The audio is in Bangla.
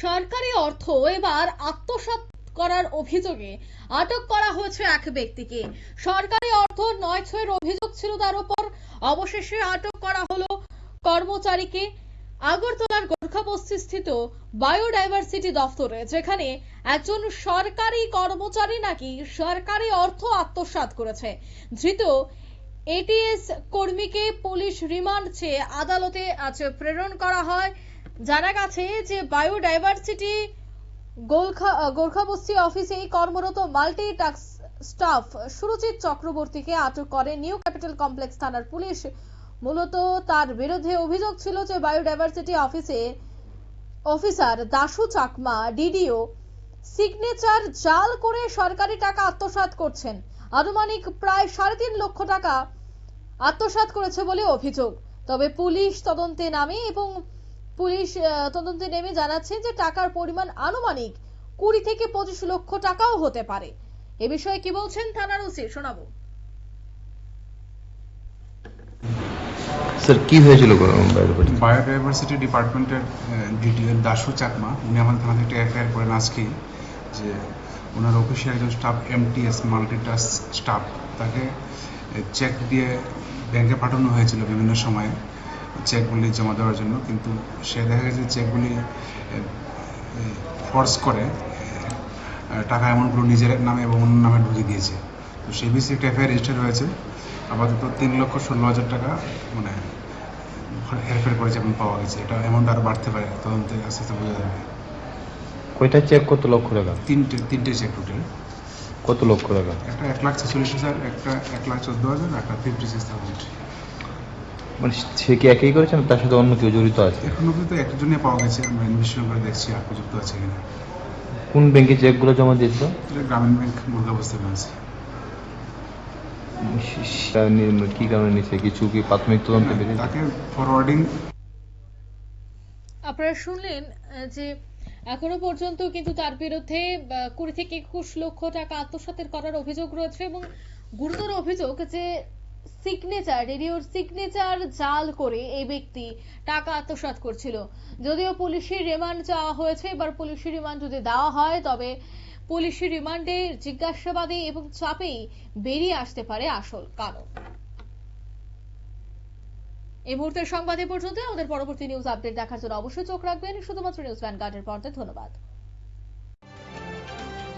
সরকারি অর্থ এবার আত্মসাৎ করার অভিযোগে আটক করা হয়েছে এক ব্যক্তিকে। সরকারি অর্থ নয় ছয়ের অভিযোগ ছিল তার উপর। অবশেষে আটক করা হলো কর্মচারীকে আগরতলার গোর্খাবস্তি স্থিত বায়োডাইভার্সিটি দফতরে, যেখানে একজন সরকারি কর্মচারী নাকি সরকারি অর্থ আত্মসাৎ করেছে। ধৃত এটিএস কর্মীকে পুলিশ রিমান্ড চেয়ে আদালতে আজ প্রেরণ করা হয়। জানা গেছে যে বায়োডাইভার্সিটি গোর্খাবস্তি অফিসে কর্মরত মাল্টি টাস্ক স্টাফ সুরজিৎ চক্রবর্তীকে আটক করে নিউ ক্যাপিটাল কমপ্লেক্স থানার পুলিশ। মূলত তার বিরুদ্ধে অভিযোগ ছিল যে biodiversity officer Dashu Chakma DDO signature জাল করে সরকারি টাকা আত্মসাৎ করছেন। আনুমানিক প্রায় 3.5 লক্ষ টাকা আত্মসাৎ করেছে বলে অভিযোগ। তবে পুলিশ তদন্তে নেমে জানাচ্ছে যে টাকার পরিমাণ আনুমানিক 20 থেকে 25 লক্ষ টাকাও হতে পারে। এ বিষয়ে কি বলছেন থানার ওসি, শোনাবো। স্যার কি হয়েছিল বায়োডাইভার্সিটি ডিপার্টমেন্টের ডিটিও দাশু চাকমা উনি আমাদের থানা থেকে এফআইআর করেন আজকে যে ওনার অফিসে একজন স্টাফ এমটিএস মাল্টিটাস্ক স্টাফ তাকে চেক দিয়ে ব্যাংকে পাঠানো হয়েছিল বিভিন্ন সময়ে চেকগুলি জমা দেওয়ার জন্য, কিন্তু সে দেখা গেছে চেকগুলি ফোর্স করে টাকা অ্যামাউন্টগুলো নিজের নামে এবং অন্য নামে ঢুকিয়ে দিয়েছে। তো সেই বিষয়ে একটা এফআইআর রেজিস্টার হয়েছে। আপাতত 3,16,000 টাকা মানে হেরফের করেছে এবং পাওয়া গেছে। এটা অ্যামাউন্ট আরও বাড়তে পারে, তদন্তে আস্তে আস্তে বোঝা যাবে। কয়টা চেক, কত লক্ষ টাকা? তিনটে চেক টোটাল। কত লক্ষ টাকা? একটা 1,46,000, একটা 1,14,000, একটা 56,000। মানে সে কি একই করেছে না তার সাথে অন্য কেউ জড়িত আছে? এখন অব্দি তো একজনই পাওয়া গেছে, আমরা ইনভেস্টিগেশন করে দেখছি আর যুক্ত আছে কিনা। কোন ব্যাংকে চেকগুলো জমা দিয়েছিল? গ্রামীণ ব্যাংক গোর্খাবস্তি ব্রাঞ্চে। কি কারণে নিচ্ছে কিছু কি প্রাথমিক তদন্তে বেরিয়েছে? তাকে ফরওয়ার্ডিং। আপনারা শুনলেন যে এখনো পর্যন্ত কিন্তু তার বিরুদ্ধে 20 থেকে 21 লক্ষ টাকা আত্মসাতের করার অভিযোগ রয়েছে এবং গুরুতর অভিযোগ যে রেডিওর সিগনেচার জাল করে এই ব্যক্তি টাকা আত্মসাৎ করছিল। যদিও পুলিশের রিমান্ড চাওয়া হয়েছে, এবার পুলিশের রিমান্ড যদি দেওয়া হয় তবে পুলিশের রিমান্ডে জিজ্ঞাসাবাদে এবং চাপেই বেরিয়ে আসতে পারে আসল কারণ। এই মুহূর্তের সংবাদ এ পর্যন্ত। আমাদের পরবর্তী নিউজ আপডেট দেখার জন্য অবশ্যই চোখ রাখবেন শুধুমাত্র নিউজ ভ্যানগার্ডের পর্দায়। ধন্যবাদ।